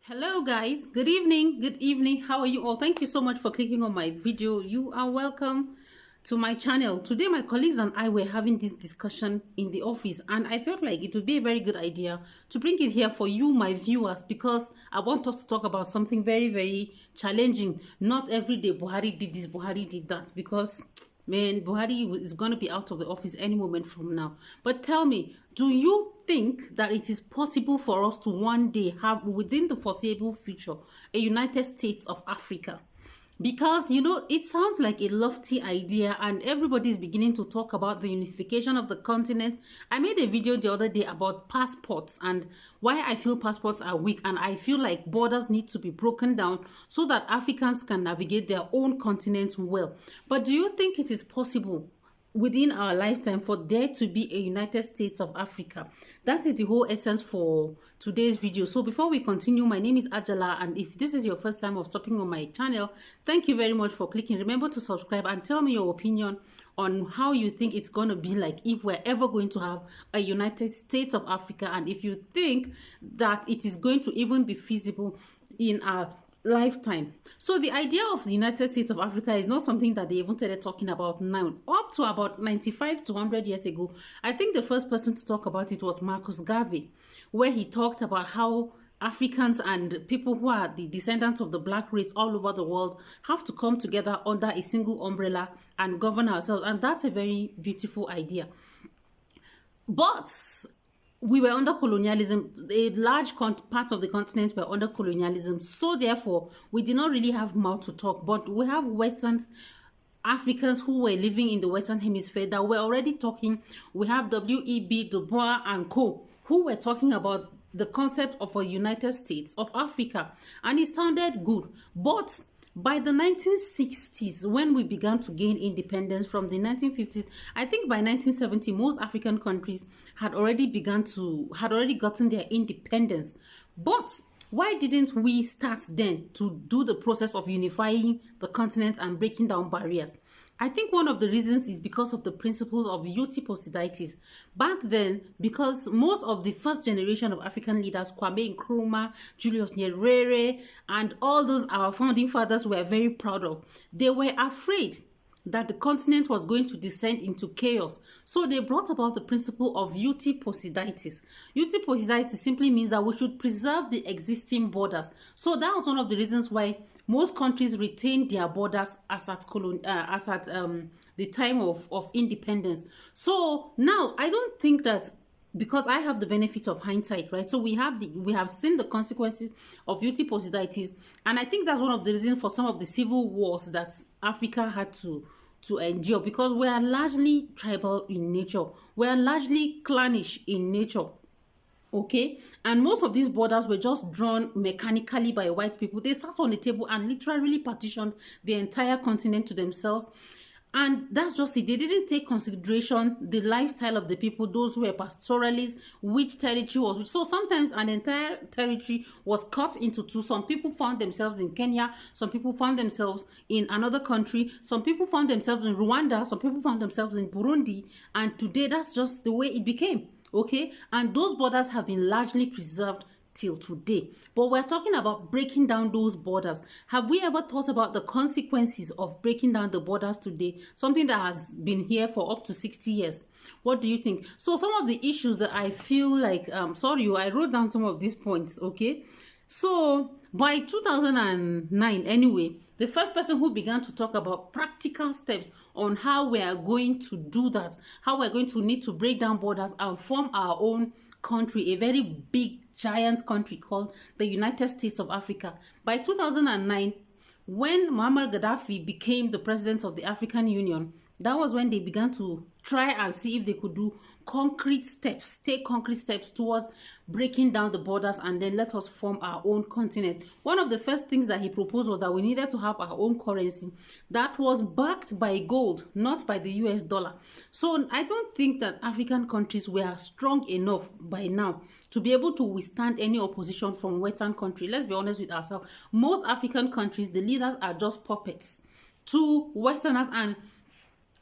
Hello guys, good evening, how are you all? Thank you so much for clicking on my video. You are welcome to my channel. Today my colleagues and I were having this discussion in the office, and I felt like it would be a very good idea to bring it here for you, my viewers, because I want us to talk about something very challenging. Not every day Buhari did this, Buhari did that, because man, Buhari is going to be out of the office any moment from now. But tell me, do you think that it is possible for us to one day have, within the foreseeable future, a United States of Africa? Because, you know, it sounds like a lofty idea and everybody is beginning to talk about the unification of the continent. I made a video the other day about passports and why I feel passports are weak, and I feel like borders need to be broken down so that Africans can navigate their own continent well. But do you think it is possible within our lifetime for there to be a United States of Africa? That is the whole essence for today's video. So before we continue, my name is Ajala, and if this is your first time of stopping on my channel, thank you very much for clicking. Remember to subscribe and tell me your opinion on how you think it's going to be like if we're ever going to have a United States of Africa, and if you think that it is going to even be feasible in our lifetime. So the idea of the United States of Africa is not something that they even started talking about now. Up to about 95 to 100 years ago, I think the first person to talk about it was Marcus Garvey, where he talked about how Africans and people who are the descendants of the black race all over the world have to come together under a single umbrella and govern ourselves. And that's a very beautiful idea. But we were under colonialism. A large part of the continent were under colonialism, so therefore we did not really have mouth to talk. But we have Western Africans who were living in the Western Hemisphere that were already talking. We have W.E.B. Du Bois and co, who were talking about the concept of a United States of Africa, and it sounded good. But by the 1960s, when we began to gain independence from the 1950s, I think by 1970, most African countries had already gotten their independence. But why didn't we start then to do the process of unifying the continent and breaking down barriers? I think one of the reasons is because of the principles of Uti Posiditis. Back then, because most of the first generation of African leaders, Kwame Nkrumah, Julius Nyerere, and all those our founding fathers were very proud of, they were afraid that the continent was going to descend into chaos. So they brought about the principle of Uti Posiditis. Uti Posiditis simply means that we should preserve the existing borders. So that was one of the reasons why most countries retained their borders as at the time of independence. So now I don't think that, because I have the benefit of hindsight, right? So we have seen the consequences of Uti Posiditis, and I think that's one of the reasons for some of the civil wars that Africa had to endure, because we are largely tribal in nature, we are largely clannish in nature. Okay, and most of these borders were just drawn mechanically by white people. They sat on the table and literally partitioned the entire continent to themselves. And that's just it. They didn't take consideration the lifestyle of the people, those who were pastoralists, which territory was which. So sometimes an entire territory was cut into two. Some people found themselves in Kenya, some people found themselves in another country, some people found themselves in Rwanda, some people found themselves in Burundi, and today that's just the way it became. Okay, and those borders have been largely preserved till today. But we're talking about breaking down those borders. Have we ever thought about the consequences of breaking down the borders today? Something that has been here for up to 60 years. What do you think? So some of the issues that I feel like, I wrote down some of these points, okay? So by 2009 anyway, the first person who began to talk about practical steps on how we are going to do that, how we're going to need to break down borders and form our own country, a very big, giant country called the United States of Africa. By 2009, when Muammar Gaddafi became the president of the African Union, that was when they began to try and see if they could do take concrete steps towards breaking down the borders and then let us form our own continent. One of the first things that he proposed was that we needed to have our own currency that was backed by gold, not by the US dollar. So I don't think that African countries were strong enough by now to be able to withstand any opposition from Western countries. Let's be honest with ourselves. Most African countries, the leaders are just puppets to Westerners, and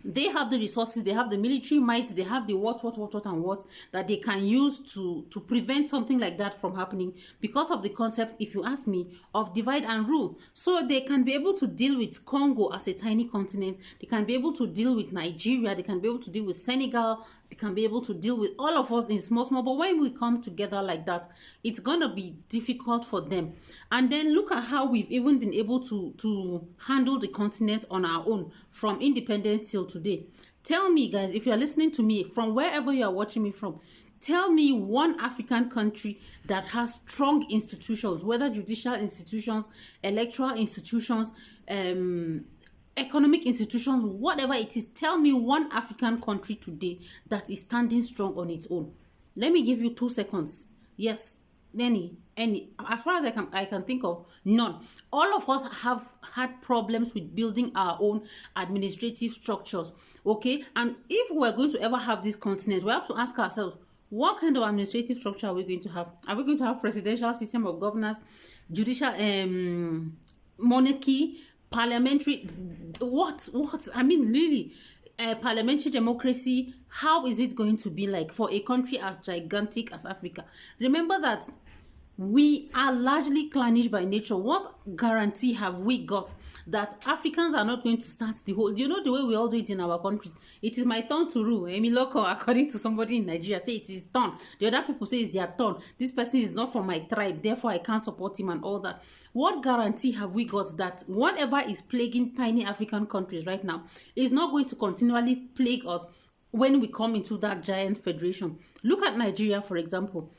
They have the resources, they have the military might, they have the what and what that they can use to prevent something like that from happening, because of the concept, if you ask me, of divide and rule. So they can be able to deal with Congo as a tiny continent, they can be able to deal with Nigeria, they can be able to deal with Senegal, they can be able to deal with all of us in small, but when we come together like that, it's gonna be difficult for them. And then look at how we've even been able to handle the continent on our own from independence till today. Tell me, guys, if you're listening to me from wherever you are watching me from, tell me one African country that has strong institutions, whether judicial institutions, electoral institutions, economic institutions, whatever it is. Tell me one African country today that is standing strong on its own. Let me give you 2 seconds. Yes, any as far as I can think of, none. All of us have had problems with building our own administrative structures, okay? And if we're going to ever have this continent, we have to ask ourselves, what kind of administrative structure are we going to have? Are we going to have presidential system of governance, judicial monarchy, parliamentary, what I mean, really, parliamentary democracy? How is it going to be like for a country as gigantic as Africa? Remember that we are largely clannish by nature. What guarantee have we got that Africans are not going to start the whole, do you know the way we all do it in our countries? It is my turn to rule. Emi Loko, according to somebody in Nigeria, say it is turn. The other people say it's their turn. This person is not from my tribe, therefore I can't support him and all that. What guarantee have we got that whatever is plaguing tiny African countries right now is not going to continually plague us when we come into that giant federation? Look at Nigeria, for example.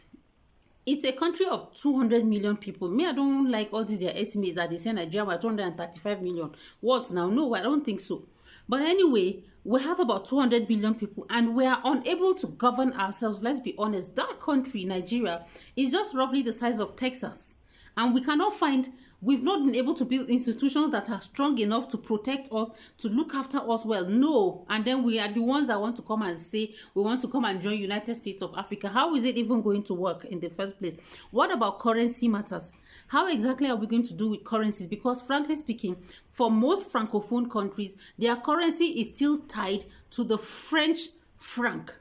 It's a country of 200 million people. Me, I don't like all these their estimates that they say Nigeria were 235 million. What now? No, I don't think so. But anyway, we have about 200 billion people and we are unable to govern ourselves. Let's be honest. That country, Nigeria, is just roughly the size of Texas. And we cannot find, we've not been able to build institutions that are strong enough to protect us, to look after us well. No. And then we are the ones that want to come and say, we want to come and join United States of Africa. How is it even going to work in the first place? What about currency matters? How exactly are we going to do with currencies? Because frankly speaking, for most Francophone countries, their currency is still tied to the French franc.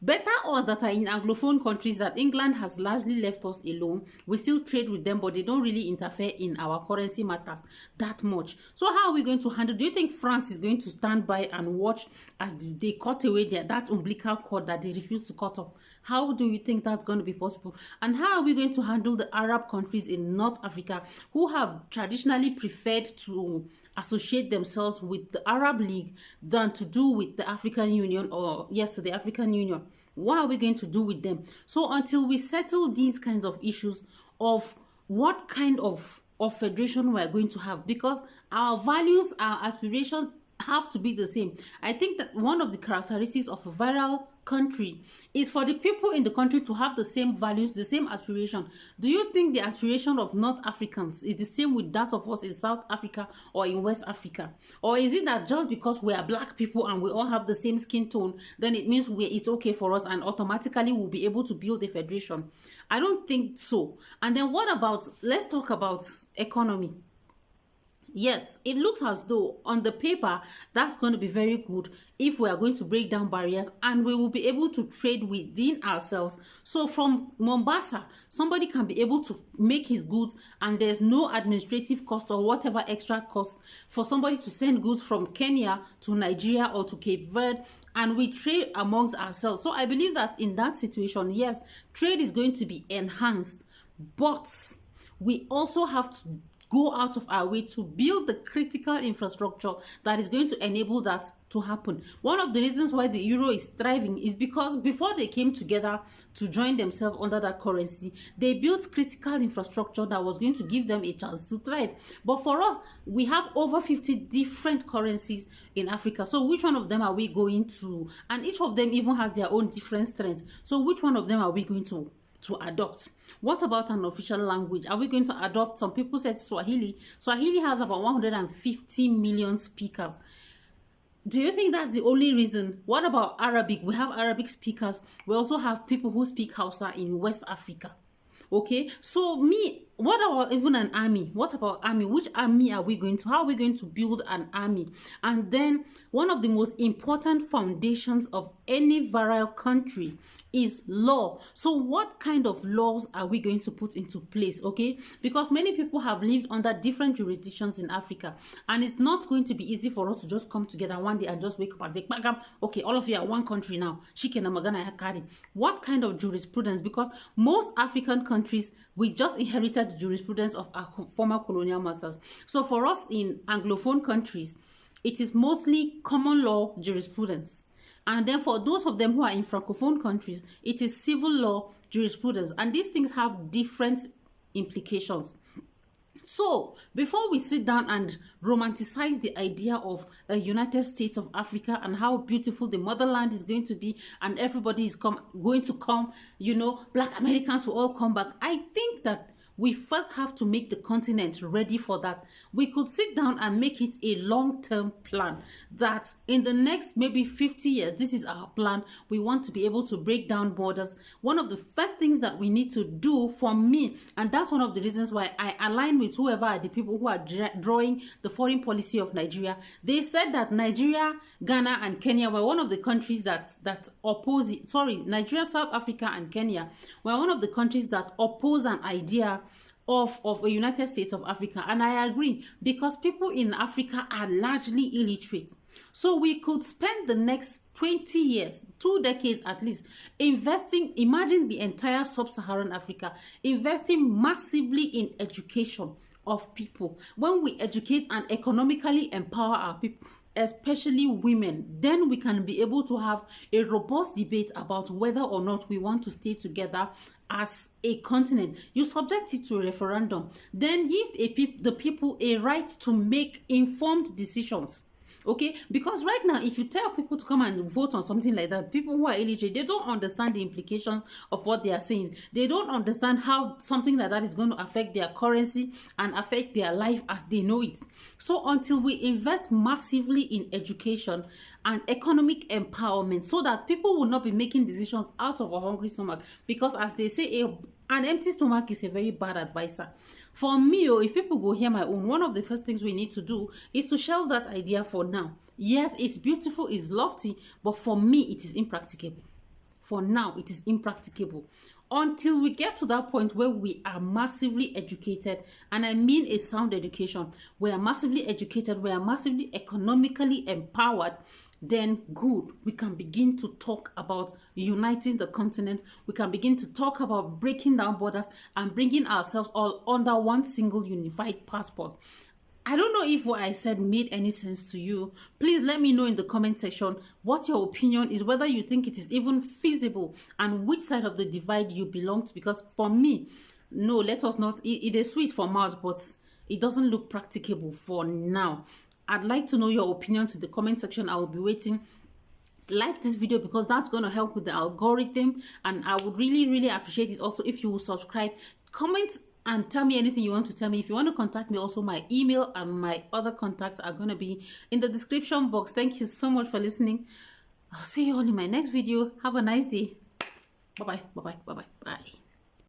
Better us that are in Anglophone countries that England has largely left us alone. We still trade with them, but they don't really interfere in our currency matters that much. So how are we going to handle? Do you think France is going to stand by and watch as they cut away that umbilical cord that they refuse to cut off? How do you think that's going to be possible? And how are we going to handle the Arab countries in North Africa who have traditionally preferred to associate themselves with the Arab League than to do with the African Union, or yes, to the African Union? What are we going to do with them? So until we settle these kinds of issues of what kind of federation we're going to have, because our values, our aspirations have to be the same. I think that one of the characteristics of a viral country is for the people in the country to have the same values, the same aspiration. Do you think the aspiration of North Africans is the same with that of us in South Africa or in West Africa? Or is it that just because we are black people and we all have the same skin tone, then it means it's okay for us and automatically we'll be able to build a federation? I don't think so. And then what about, let's talk about economy. Yes, it looks as though on the paper that's going to be very good if we are going to break down barriers and we will be able to trade within ourselves. So from Mombasa, somebody can be able to make his goods and there's no administrative cost or whatever extra cost for somebody to send goods from Kenya to Nigeria or to Cape Verde, and we trade amongst ourselves. So I believe that in that situation, yes, trade is going to be enhanced, but we also have to go out of our way to build the critical infrastructure that is going to enable that to happen. One of the reasons why the euro is thriving is because before they came together to join themselves under that currency, they built critical infrastructure that was going to give them a chance to thrive. But for us, we have over 50 different currencies in Africa. So which one of them are we going to? And each of them even has their own different strengths. So which one of them are we going to adopt? What about an official language? Are we going to adopt? Some people said Swahili. Swahili has about 150 million speakers. Do you think that's the only reason? What about Arabic? We have Arabic speakers. We also have people who speak Hausa in West Africa. Okay, so me, what about even an army? What about army? Which army are we going to? How are we going to build an army? And then one of the most important foundations of any virile country is law. So what kind of laws are we going to put into place? Okay, because many people have lived under different jurisdictions in Africa, and it's not going to be easy for us to just come together one day and just wake up and say, okay, all of you are one country now. What kind of jurisprudence? Because most African countries, we just inherited the jurisprudence of our former colonial masters. So for us in Anglophone countries, it is mostly common law jurisprudence. And then for those of them who are in Francophone countries, it is civil law jurisprudence. And these things have different implications. So before we sit down and romanticize the idea of a United States of Africa and how beautiful the motherland is going to be, and everybody is going to come, you know, Black Americans will all come back, I think that we first have to make the continent ready for that. We could sit down and make it a long-term plan that in the next maybe 50 years, this is our plan. We want to be able to break down borders. One of the first things that we need to do, for me, and that's one of the reasons why I align with whoever are the people who are drawing the foreign policy of Nigeria. They said that Nigeria, Ghana, and Kenya were one of the countries that oppose it. Sorry, Nigeria, South Africa, and Kenya were one of the countries that oppose an idea of a United States of Africa. And I agree, because people in Africa are largely illiterate. So we could spend the next 20 years, 2 decades at least, investing, imagine the entire sub-Saharan Africa, investing massively in education of people. When we educate and economically empower our people, especially women, then we can be able to have a robust debate about whether or not we want to stay together as a continent. You subject it to a referendum, then give the people a right to make informed decisions. Okay, because right now, if you tell people to come and vote on something like that, people who are illiterate, they don't understand the implications of what they are saying. They don't understand how something like that is going to affect their currency and affect their life as they know it. So until we invest massively in education and economic empowerment, so that people will not be making decisions out of a hungry stomach, because as they say, an empty stomach is a very bad advisor. For me, if people go hear my own, one of the first things we need to do is to shelve that idea for now. Yes, it's beautiful, it's lofty, but for me, it is impracticable. For now, it is impracticable. Until we get to that point where we are massively educated, and I mean a sound education, we are massively educated, we are massively economically empowered, then good, we can begin to talk about uniting the continent. We can begin to talk about breaking down borders and bringing ourselves all under one single unified passport. I don't know if what I said made any sense to you. Please let me know in the comment section what your opinion is, whether you think it is even feasible and which side of the divide you belong to. Because for me, no, let us not, it is sweet for mouth, but it doesn't look practicable for now. I'd like to know your opinions in the comment section. I will be waiting. Like this video, because that's going to help with the algorithm, and I would really appreciate it also if you will subscribe, comment, and tell me anything you want to tell me. If you want to contact me, also my email and my other contacts are going to be in the description box. Thank you so much for listening. I'll see you all in my next video. Have a nice day. Bye bye.